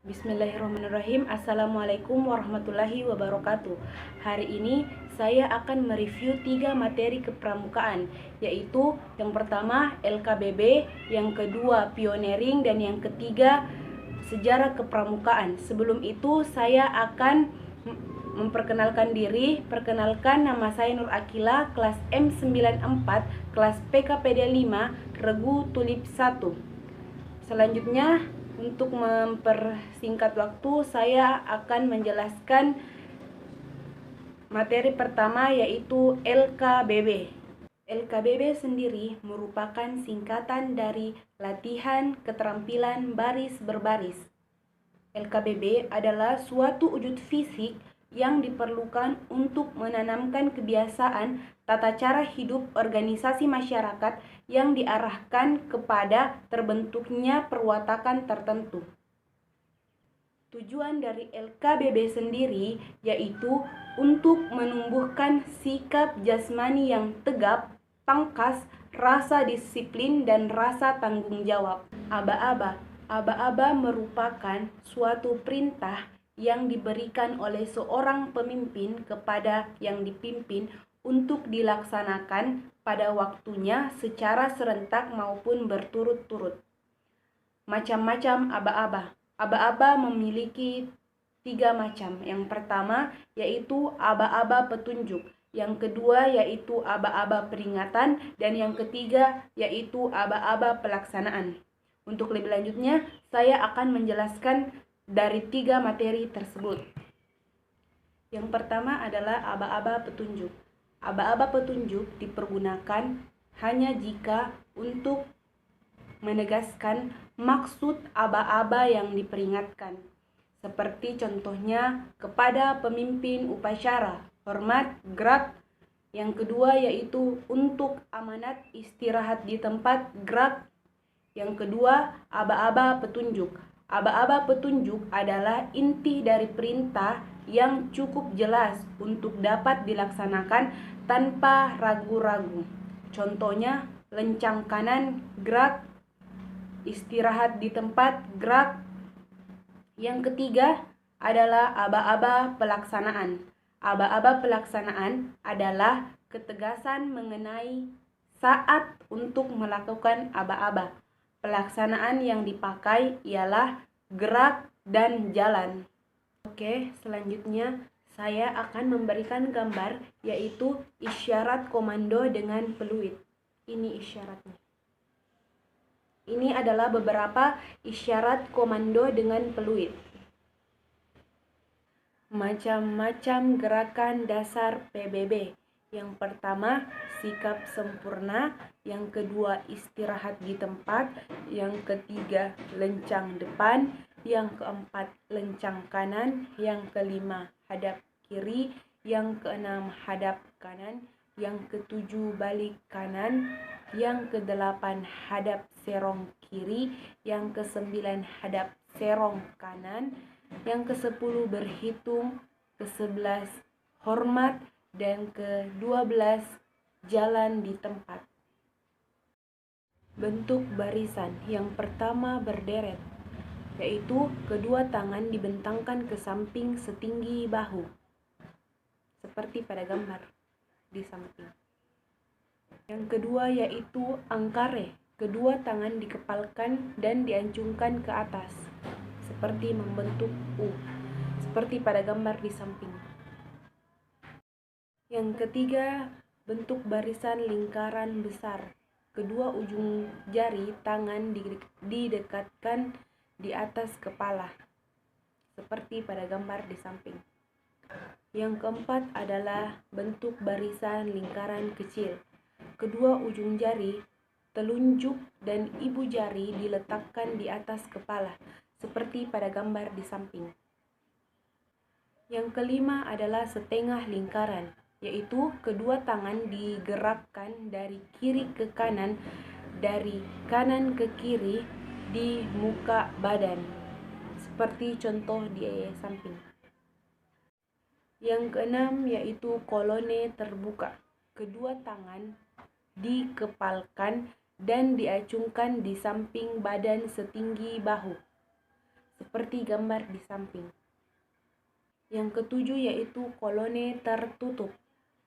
Bismillahirrahmanirrahim. Assalamualaikum warahmatullahi wabarakatuh. Hari ini saya akan mereview 3 materi kepramukaan, yaitu yang pertama LKBB, yang kedua pioneering, dan yang ketiga sejarah kepramukaan. Sebelum itu saya akan memperkenalkan diri. Perkenalkan, nama saya Nur Akila, kelas M94, kelas PKPD 5, Regu Tulip 1. Selanjutnya, untuk mempersingkat waktu, saya akan menjelaskan materi pertama, yaitu LKBB. LKBB sendiri merupakan singkatan dari latihan keterampilan baris berbaris. LKBB adalah suatu wujud fisik yang diperlukan untuk menanamkan kebiasaan tata cara hidup organisasi masyarakat yang diarahkan kepada terbentuknya perwatakan tertentu. Tujuan dari LKBB sendiri yaitu untuk menumbuhkan sikap jasmani yang tegap, pangkas, rasa disiplin, dan rasa tanggung jawab. Aba-aba. Aba-aba merupakan suatu perintah yang diberikan oleh seorang pemimpin kepada yang dipimpin untuk dilaksanakan pada waktunya secara serentak maupun berturut-turut. Macam-macam aba-aba. Aba-aba memiliki 3 macam. Yang pertama yaitu aba-aba petunjuk, yang kedua yaitu aba-aba peringatan, dan yang ketiga yaitu aba-aba pelaksanaan. Untuk lebih lanjutnya, saya akan menjelaskan dari 3 materi tersebut. Yang pertama adalah aba-aba petunjuk. Aba-aba petunjuk dipergunakan hanya jika untuk menegaskan maksud aba-aba yang diperingatkan. Seperti contohnya kepada pemimpin upacara, hormat, gerak. Yang kedua yaitu untuk amanat istirahat di tempat, gerak. Yang kedua, aba-aba petunjuk. Aba-aba petunjuk adalah inti dari perintah yang cukup jelas untuk dapat dilaksanakan tanpa ragu-ragu. Contohnya, lencang kanan, gerak, istirahat di tempat, gerak. Yang ketiga adalah aba-aba pelaksanaan. Aba-aba pelaksanaan adalah ketegasan mengenai saat untuk melakukan aba-aba. Pelaksanaan yang dipakai ialah gerak dan jalan. Oke, selanjutnya saya akan memberikan gambar, yaitu isyarat komando dengan peluit. Ini isyaratnya. Ini adalah beberapa isyarat komando dengan peluit. Macam-macam gerakan dasar PBB. Yang pertama, sikap sempurna. Yang kedua, istirahat di tempat. Yang ketiga, lencang depan. Yang keempat, lencang kanan. Yang kelima, hadap kiri. Yang keenam, hadap kanan. Yang ketujuh, balik kanan. Yang kedelapan, hadap serong kiri. Yang kesembilan, hadap serong kanan. Yang ke-10 berhitung, ke-11 hormat, dan ke-12 jalan di tempat. Bentuk barisan. Yang pertama berderet, yaitu kedua tangan dibentangkan ke samping setinggi bahu, seperti pada gambar di samping. Yang kedua yaitu angkare, kedua tangan dikepalkan dan diancungkan ke atas, seperti membentuk U, seperti pada gambar di samping. Yang ketiga, bentuk barisan lingkaran besar. Kedua ujung jari tangan didekatkan di atas kepala, seperti pada gambar di samping. Yang keempat adalah bentuk barisan lingkaran kecil. Kedua ujung jari, telunjuk dan ibu jari diletakkan di atas kepala, seperti pada gambar di samping. Yang kelima adalah setengah lingkaran, yaitu kedua tangan digerakkan dari kiri ke kanan, dari kanan ke kiri di muka badan, seperti contoh di samping. Yang keenam yaitu kolone terbuka, kedua tangan dikepalkan dan diacungkan di samping badan setinggi bahu, seperti gambar di samping. Yang ketujuh yaitu kolone tertutup.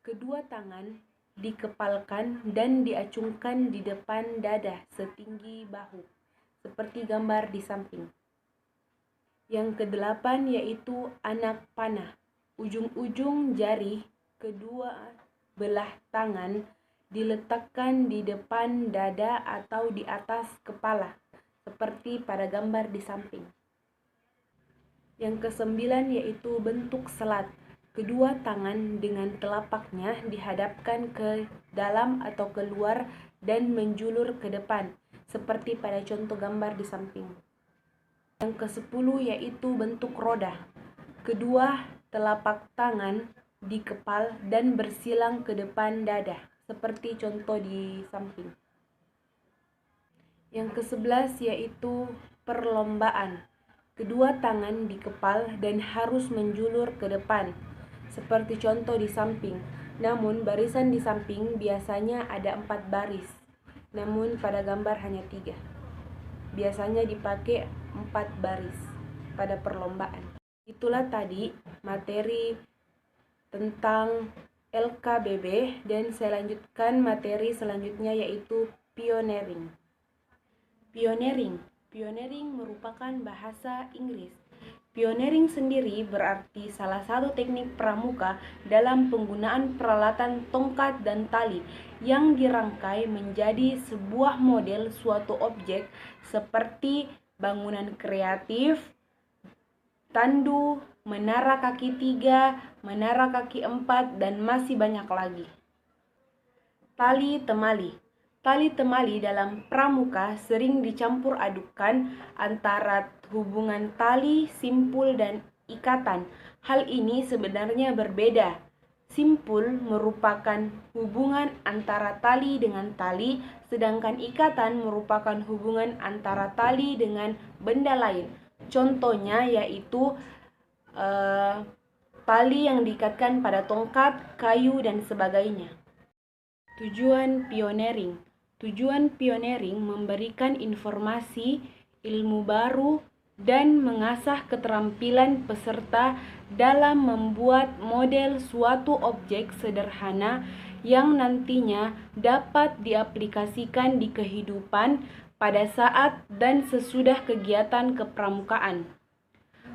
Kedua tangan dikepalkan dan diacungkan di depan dada setinggi bahu, seperti gambar di samping. Yang kedelapan yaitu anak panah. Ujung-ujung jari kedua belah tangan diletakkan di depan dada atau di atas kepala, seperti pada gambar di samping. Yang kesembilan yaitu bentuk selat. Kedua tangan dengan telapaknya dihadapkan ke dalam atau keluar dan menjulur ke depan, seperti pada contoh gambar di samping. Yang kesepuluh yaitu bentuk roda. Kedua telapak tangan dikepal dan bersilang ke depan dada, seperti contoh di samping. Yang ke-11 yaitu perlombaan. Kedua tangan dikepal dan harus menjulur ke depan, seperti contoh di samping. Namun barisan di samping biasanya ada 4 baris, namun pada gambar hanya 3. Biasanya dipakai 4 baris pada perlombaan. Itulah tadi materi tentang LKBB, dan saya lanjutkan materi selanjutnya yaitu pioneering. Pioneering merupakan bahasa Inggris. Pioneering sendiri berarti salah satu teknik pramuka dalam penggunaan peralatan tongkat dan tali yang dirangkai menjadi sebuah model suatu objek seperti bangunan kreatif, tandu, menara kaki 3, menara kaki 4, dan masih banyak lagi. Tali temali. Tali temali dalam pramuka sering dicampur adukan antara hubungan tali, simpul, dan ikatan. Hal ini sebenarnya berbeda. Simpul merupakan hubungan antara tali dengan tali, sedangkan ikatan merupakan hubungan antara tali dengan benda lain. Contohnya yaitu tali yang diikatkan pada tongkat, kayu, dan sebagainya. Tujuan pioneering. Tujuan pioneering memberikan informasi, ilmu baru, dan mengasah keterampilan peserta dalam membuat model suatu objek sederhana yang nantinya dapat diaplikasikan di kehidupan pada saat dan sesudah kegiatan kepramukaan.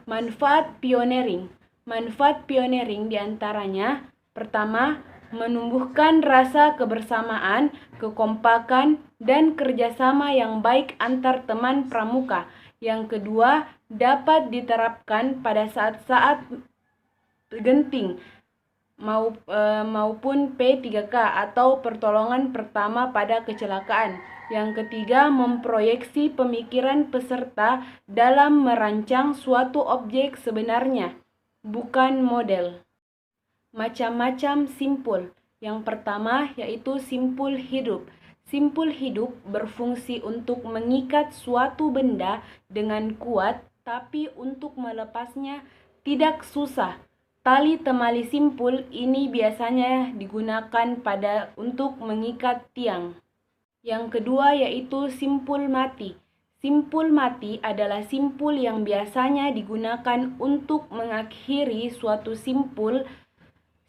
Manfaat pioneering. Manfaat pioneering diantaranya: pertama, menumbuhkan rasa kebersamaan, kekompakan, dan kerjasama yang baik antar teman pramuka. Yang kedua, dapat diterapkan pada saat-saat genting maupun P3K atau pertolongan pertama pada kecelakaan. Yang ketiga, memproyeksi pemikiran peserta dalam merancang suatu objek sebenarnya, bukan model. Macam-macam simpul. Yang pertama yaitu simpul hidup. Simpul hidup berfungsi untuk mengikat suatu benda dengan kuat, tapi untuk melepasnya tidak susah. Tali temali simpul ini biasanya digunakan untuk mengikat tiang. Yang kedua yaitu simpul mati. Simpul mati adalah simpul yang biasanya digunakan untuk mengakhiri suatu simpul.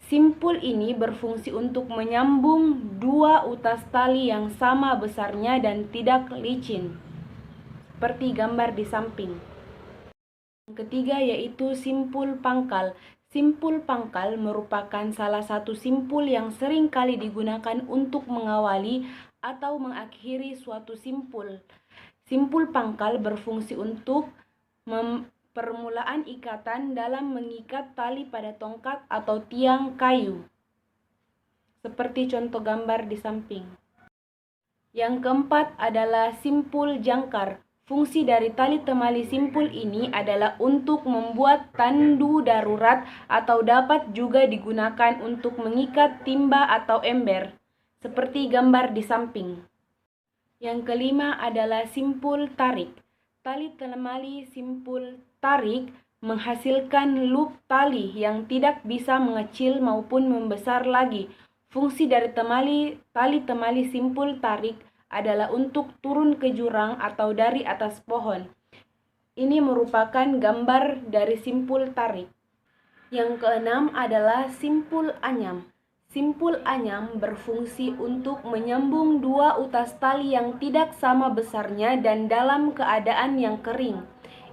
Simpul ini berfungsi untuk menyambung dua utas tali yang sama besarnya dan tidak licin, seperti gambar di samping. Yang ketiga yaitu simpul pangkal. Simpul pangkal merupakan salah satu simpul yang sering kali digunakan untuk mengawali atau mengakhiri suatu simpul. Simpul pangkal berfungsi untuk permulaan ikatan dalam mengikat tali pada tongkat atau tiang kayu, seperti contoh gambar di samping. Yang keempat adalah simpul jangkar. Fungsi dari tali temali simpul ini adalah untuk membuat tandu darurat atau dapat juga digunakan untuk mengikat timba atau ember, seperti gambar di samping. Yang kelima adalah simpul tarik. Tali temali simpul tarik menghasilkan loop tali yang tidak bisa mengecil maupun membesar lagi. Fungsi dari tali temali simpul tarik adalah untuk turun ke jurang atau dari atas pohon. Ini merupakan gambar dari simpul tarik. Yang keenam adalah simpul anyam. Simpul anyam berfungsi untuk menyambung dua utas tali yang tidak sama besarnya dan dalam keadaan yang kering.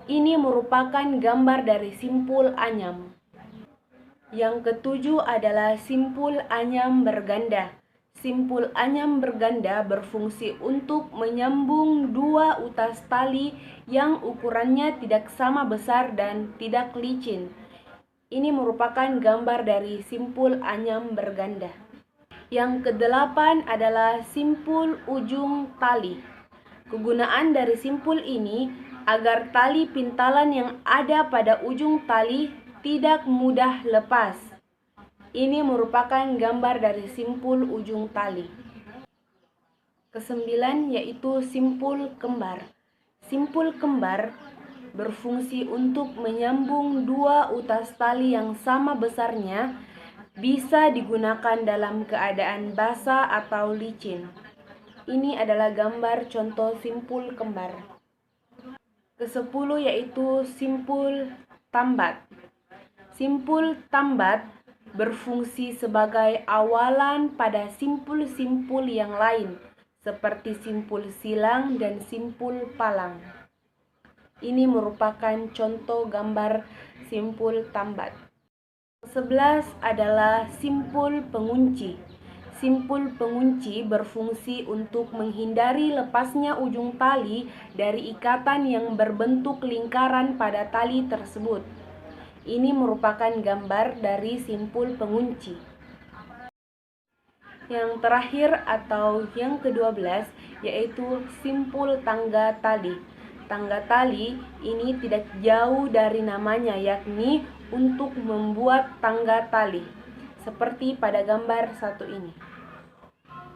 Ini merupakan gambar dari simpul anyam. Yang ketujuh adalah simpul anyam berganda. Simpul anyam berganda berfungsi untuk menyambung dua utas tali yang ukurannya tidak sama besar dan tidak licin. Ini merupakan gambar dari simpul anyam berganda. Yang kedelapan adalah simpul ujung tali. Kegunaan dari simpul ini agar tali pintalan yang ada pada ujung tali tidak mudah lepas. Ini merupakan gambar dari simpul ujung tali. Kesembilan yaitu simpul kembar. Simpul kembar berfungsi untuk menyambung dua utas tali yang sama besarnya, bisa digunakan dalam keadaan basah atau licin. Ini adalah gambar contoh simpul kembar. Kesepuluh yaitu simpul tambat. Simpul tambat berfungsi sebagai awalan pada simpul-simpul yang lain, seperti simpul silang dan simpul palang. Ini merupakan contoh gambar simpul tambat. 11 adalah simpul pengunci. Simpul pengunci berfungsi untuk menghindari lepasnya ujung tali dari ikatan yang berbentuk lingkaran pada tali tersebut. Ini merupakan gambar dari simpul pengunci. Yang terakhir atau yang ke-12 yaitu simpul tangga tali. Tangga tali ini tidak jauh dari namanya, yakni untuk membuat tangga tali, seperti pada gambar satu ini.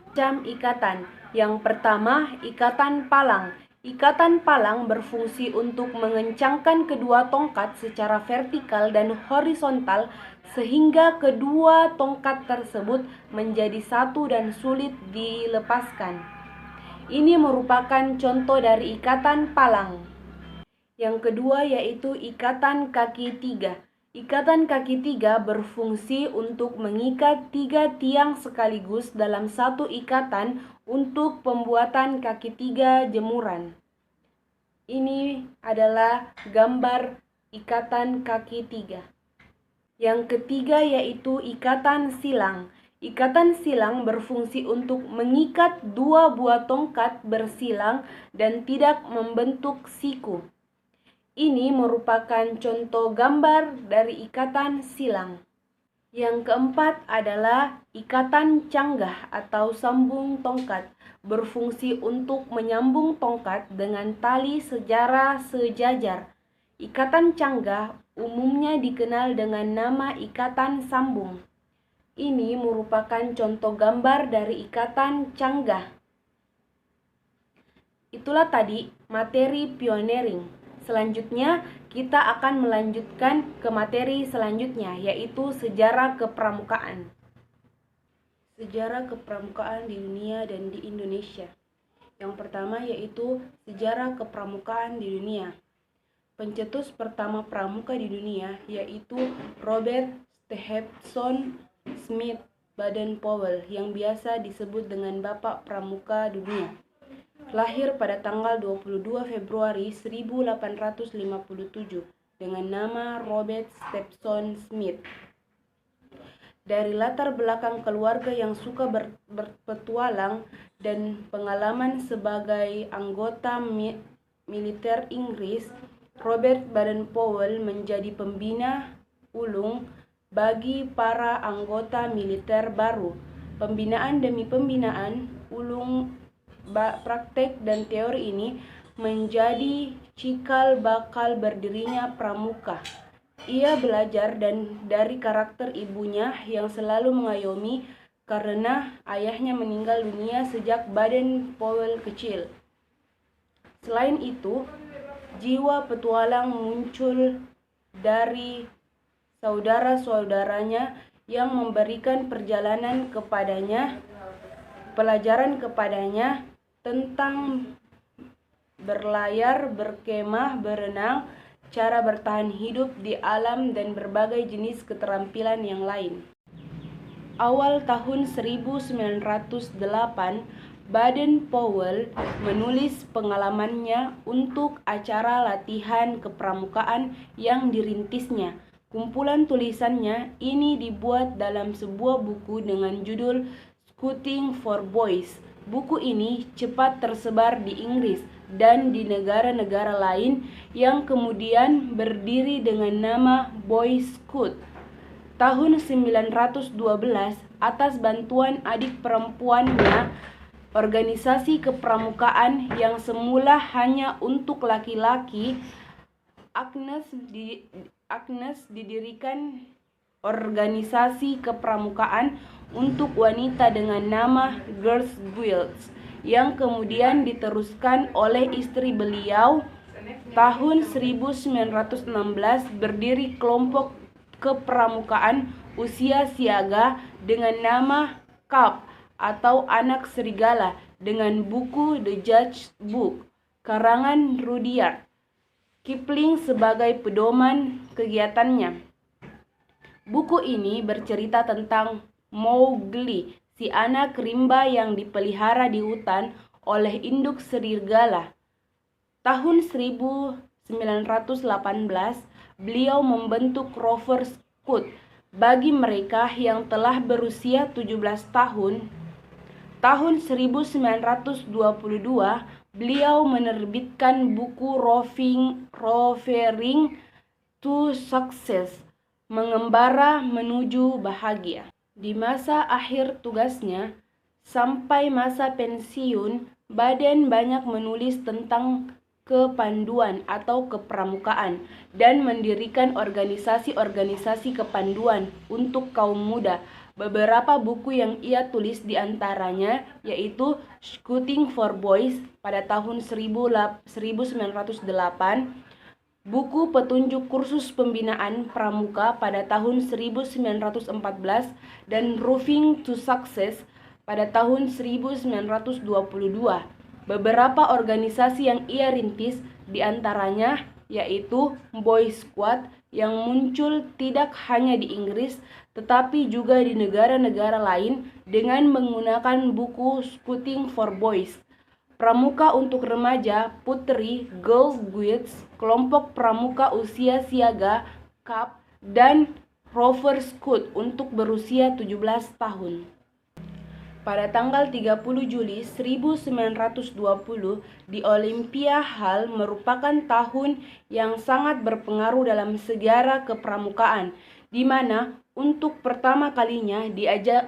Macam ikatan. Yang pertama, ikatan palang. Ikatan palang berfungsi untuk mengencangkan kedua tongkat secara vertikal dan horizontal sehingga kedua tongkat tersebut menjadi satu dan sulit dilepaskan. Ini merupakan contoh dari ikatan palang. Yang kedua yaitu ikatan kaki tiga. Ikatan kaki tiga berfungsi untuk mengikat tiga tiang sekaligus dalam satu ikatan untuk pembuatan kaki tiga jemuran. Ini adalah gambar ikatan kaki tiga. Yang ketiga yaitu ikatan silang. Ikatan silang berfungsi untuk mengikat dua buah tongkat bersilang dan tidak membentuk siku. Ini merupakan contoh gambar dari ikatan silang. Yang keempat adalah ikatan canggah atau sambung tongkat. Berfungsi untuk menyambung tongkat dengan tali secara sejajar. Ikatan canggah umumnya dikenal dengan nama ikatan sambung. Ini merupakan contoh gambar dari ikatan canggah. Itulah tadi materi pioneering. Selanjutnya kita akan melanjutkan ke materi selanjutnya, yaitu sejarah kepramukaan. Sejarah kepramukaan di dunia dan di Indonesia. Yang pertama yaitu sejarah kepramukaan di dunia. Pencetus pertama pramuka di dunia yaitu Robert Stephenson Smith Baden-Powell yang biasa disebut dengan Bapak Pramuka Dunia. Lahir pada tanggal 22 Februari 1857 dengan nama Robert Stephenson Smith. Dari latar belakang keluarga yang suka berpetualang dan pengalaman sebagai anggota militer Inggris, Robert Baden-Powell menjadi pembina ulung bagi para anggota militer baru. Pembinaan demi pembinaan, ulung praktek dan teori ini menjadi cikal bakal berdirinya pramuka. Ia belajar dari karakter ibunya yang selalu mengayomi karena ayahnya meninggal dunia sejak Baden-Powell kecil. Selain itu, jiwa petualang muncul dari saudara-saudaranya yang memberikan pelajaran kepadanya tentang berlayar, berkemah, berenang, cara bertahan hidup di alam, dan berbagai jenis keterampilan yang lain. Awal tahun 1908, Baden-Powell menulis pengalamannya untuk acara latihan kepramukaan yang dirintisnya. Kumpulan tulisannya ini dibuat dalam sebuah buku dengan judul Scouting for Boys. Buku ini cepat tersebar di Inggris dan di negara-negara lain yang kemudian berdiri dengan nama Boy Scout. Tahun 1912, atas bantuan adik perempuannya, organisasi kepramukaan yang semula hanya untuk laki-laki, Agnes didirikan organisasi kepramukaan untuk wanita dengan nama Girls Guilds, yang kemudian diteruskan oleh istri beliau. Tahun 1916 berdiri kelompok kepramukaan usia siaga dengan nama KAP atau Anak Serigala, dengan buku The Judge's Book karangan Rudyard Kipling sebagai pedoman kegiatannya. Buku ini bercerita tentang Mowgli, si anak rimba yang dipelihara di hutan oleh induk serigala. Tahun 1918, beliau membentuk Rover Scout bagi mereka yang telah berusia 17 tahun. Tahun 1922, beliau menerbitkan buku Rovering to Success, Mengembara Menuju Bahagia. Di masa akhir tugasnya, sampai masa pensiun, Baden banyak menulis tentang kepanduan atau kepramukaan dan mendirikan organisasi-organisasi kepanduan untuk kaum muda. Beberapa buku yang ia tulis diantaranya yaitu Scouting for Boys pada tahun 1908, buku petunjuk kursus pembinaan pramuka pada tahun 1914, dan Roving to Success pada tahun 1922. Beberapa organisasi yang ia rintis diantaranya yaitu Boy Scout yang muncul tidak hanya di Inggris tetapi juga di negara-negara lain dengan menggunakan buku Scouting for Boys, Pramuka untuk Remaja, Putri, Girl Guides, Kelompok Pramuka Usia Siaga, KAP, dan Rover Scout untuk berusia 17 tahun. Pada tanggal 30 Juli 1920 di Olympia Hall merupakan tahun yang sangat berpengaruh dalam sejarah kepramukaan, di mana untuk pertama kalinya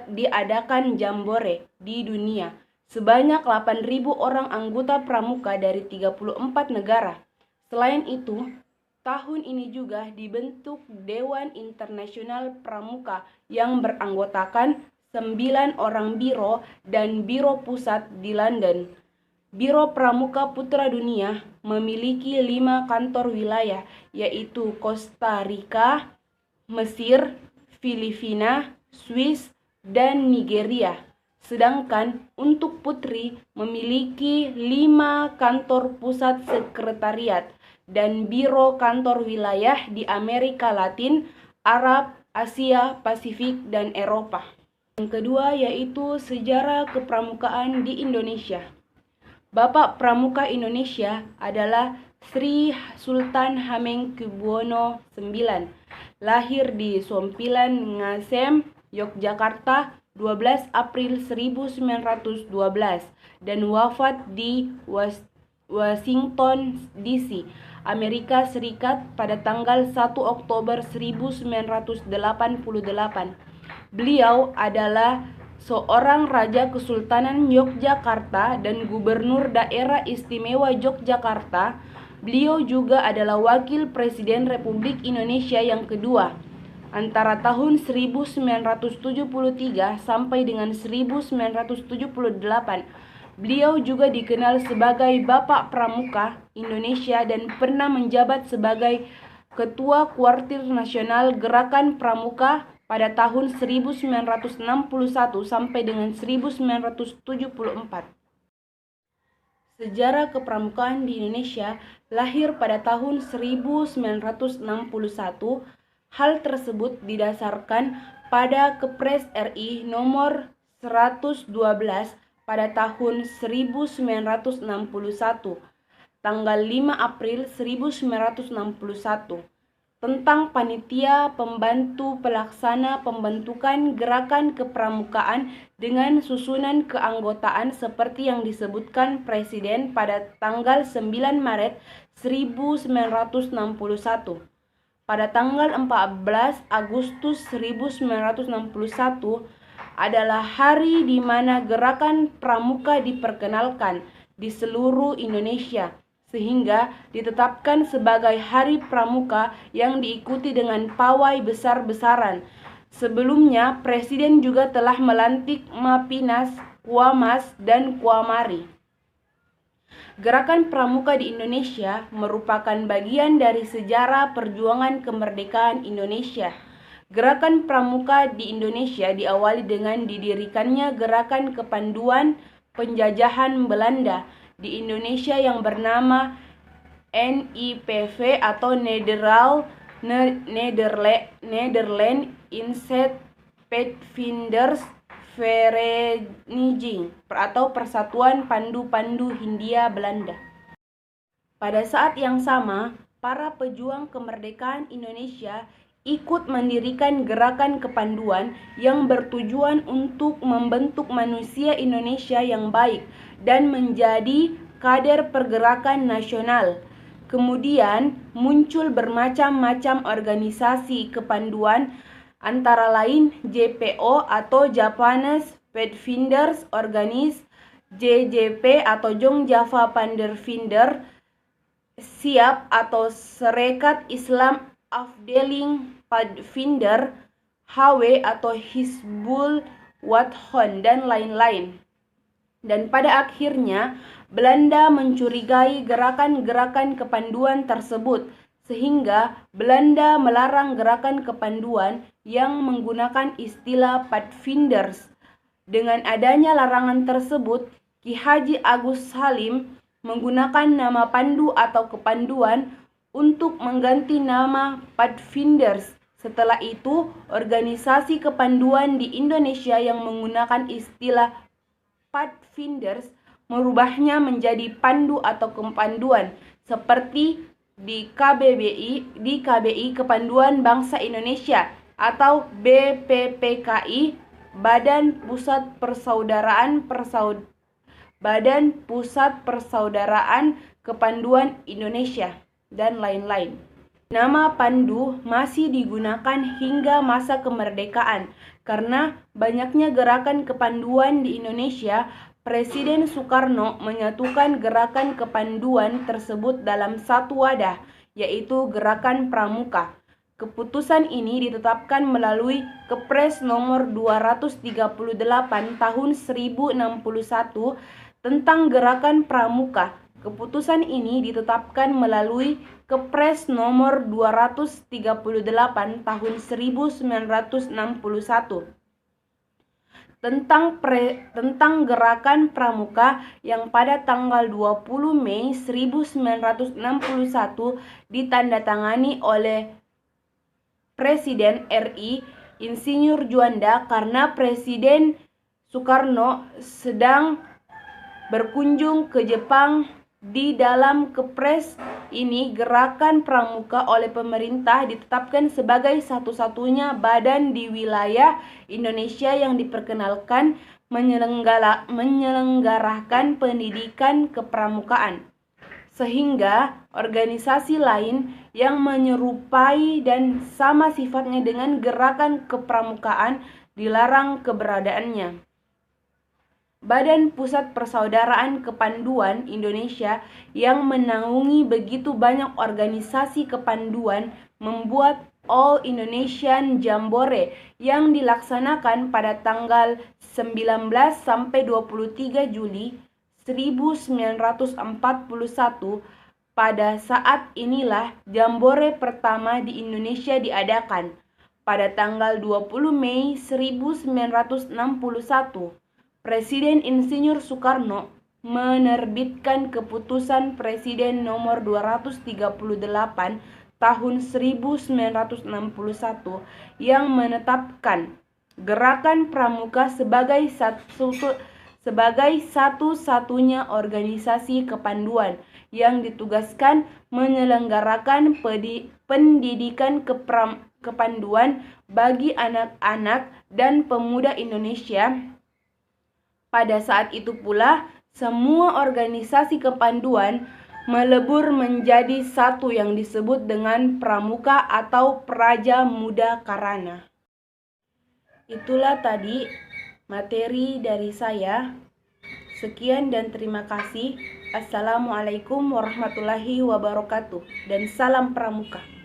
diadakan jambore di dunia. Sebanyak 8.000 orang anggota pramuka dari 34 negara. Selain itu, tahun ini juga dibentuk Dewan Internasional Pramuka yang beranggotakan 9 orang biro dan biro pusat di London. Biro Pramuka Putra Dunia memiliki 5 kantor wilayah, yaitu Costa Rica, Mesir, Filipina, Swiss, dan Nigeria. Sedangkan untuk Putri memiliki 5 kantor pusat sekretariat dan biro kantor wilayah di Amerika Latin, Arab, Asia, Pasifik, dan Eropa. Yang kedua yaitu sejarah kepramukaan di Indonesia. Bapak Pramuka Indonesia adalah Sri Sultan Hamengkubuwono IX. Lahir di Sompilan Ngasem, Yogyakarta, 12 April 1912 dan wafat di Washington DC, Amerika Serikat pada tanggal 1 Oktober 1988. Beliau adalah seorang Raja Kesultanan Yogyakarta dan Gubernur Daerah Istimewa Yogyakarta. Beliau juga adalah Wakil Presiden Republik Indonesia yang kedua antara tahun 1973 sampai dengan 1978. Beliau juga dikenal sebagai Bapak Pramuka Indonesia dan pernah menjabat sebagai Ketua Kuartir Nasional Gerakan Pramuka pada tahun 1961 sampai dengan 1974. Sejarah kepramukaan di Indonesia lahir pada tahun 1961. Hal tersebut didasarkan pada Kepres RI nomor 112 pada tahun 1961, tanggal 5 April 1961, tentang panitia pembantu pelaksana pembentukan gerakan kepramukaan dengan susunan keanggotaan seperti yang disebutkan Presiden pada tanggal 9 Maret 1961. Pada tanggal 14 Agustus 1961 adalah hari di mana gerakan pramuka diperkenalkan di seluruh Indonesia, sehingga ditetapkan sebagai Hari Pramuka yang diikuti dengan pawai besar-besaran. Sebelumnya, Presiden juga telah melantik Mapinas, Kuamas, dan Kuamari. Gerakan pramuka di Indonesia merupakan bagian dari sejarah perjuangan kemerdekaan Indonesia. Gerakan pramuka di Indonesia diawali dengan didirikannya Gerakan Kepanduan Penjajahan Belanda di Indonesia yang bernama NIPV atau Nederland Inzet Padvinders Vereniging atau Persatuan Pandu-Pandu Hindia Belanda. Pada saat yang sama, para pejuang kemerdekaan Indonesia ikut mendirikan gerakan kepanduan yang bertujuan untuk membentuk manusia Indonesia yang baik dan menjadi kader pergerakan nasional. Kemudian muncul bermacam-macam organisasi kepanduan, antara lain JPO atau Japanese Pathfinders Organis, JJP atau Jong Java Pandervinder, SIAP atau Serikat Islam Afdeling Padvinder, HW atau Hizbul Wathon, dan lain-lain. Dan pada akhirnya Belanda mencurigai gerakan-gerakan kepanduan tersebut, sehingga Belanda melarang gerakan kepanduan yang menggunakan istilah Padvinders. Dengan adanya larangan tersebut, Ki Haji Agus Salim menggunakan nama pandu atau kepanduan untuk mengganti nama Padvinders. Setelah itu, organisasi kepanduan di Indonesia yang menggunakan istilah Padvinders merubahnya menjadi pandu atau kepanduan, seperti di KBI Kepanduan Bangsa Indonesia atau BPPKI, Badan Pusat Persaudaraan Kepanduan Indonesia, dan lain-lain. Nama pandu masih digunakan hingga masa kemerdekaan. Karena banyaknya gerakan kepanduan di Indonesia, Presiden Soekarno menyatukan gerakan kepanduan tersebut dalam satu wadah, yaitu Gerakan Pramuka. Keputusan ini ditetapkan melalui Kepres nomor 238 tahun 1061 tentang Gerakan Pramuka. Keputusan ini ditetapkan melalui Kepres nomor 238 tahun 1961 tentang Gerakan Pramuka yang pada tanggal 20 Mei 1961 ditandatangani oleh Presiden RI Insinyur Juanda karena Presiden Soekarno sedang berkunjung ke Jepang. Di dalam Kepres ini, Gerakan Pramuka oleh pemerintah ditetapkan sebagai satu-satunya badan di wilayah Indonesia yang diperkenalkan menyelenggarakan pendidikan kepramukaan, sehingga organisasi lain yang menyerupai dan sama sifatnya dengan gerakan kepramukaan dilarang keberadaannya. Badan Pusat Persaudaraan Kepanduan Indonesia yang menaungi begitu banyak organisasi kepanduan membuat All Indonesian Jambore yang dilaksanakan pada tanggal 19 sampai 23 Juli 1941. Pada saat inilah Jambore pertama di Indonesia diadakan. Pada tanggal 20 Mei 1961, Presiden Insinyur Soekarno menerbitkan Keputusan Presiden nomor 238 tahun 1961 yang menetapkan Gerakan Pramuka sebagai satu-satunya organisasi kepanduan yang ditugaskan menyelenggarakan pendidikan kepanduan bagi anak-anak dan pemuda Indonesia. Pada saat itu pula, semua organisasi kepanduan melebur menjadi satu yang disebut dengan Pramuka atau Praja Muda Karana. Itulah tadi materi dari saya. Sekian dan terima kasih. Assalamualaikum warahmatullahi wabarakatuh dan salam Pramuka.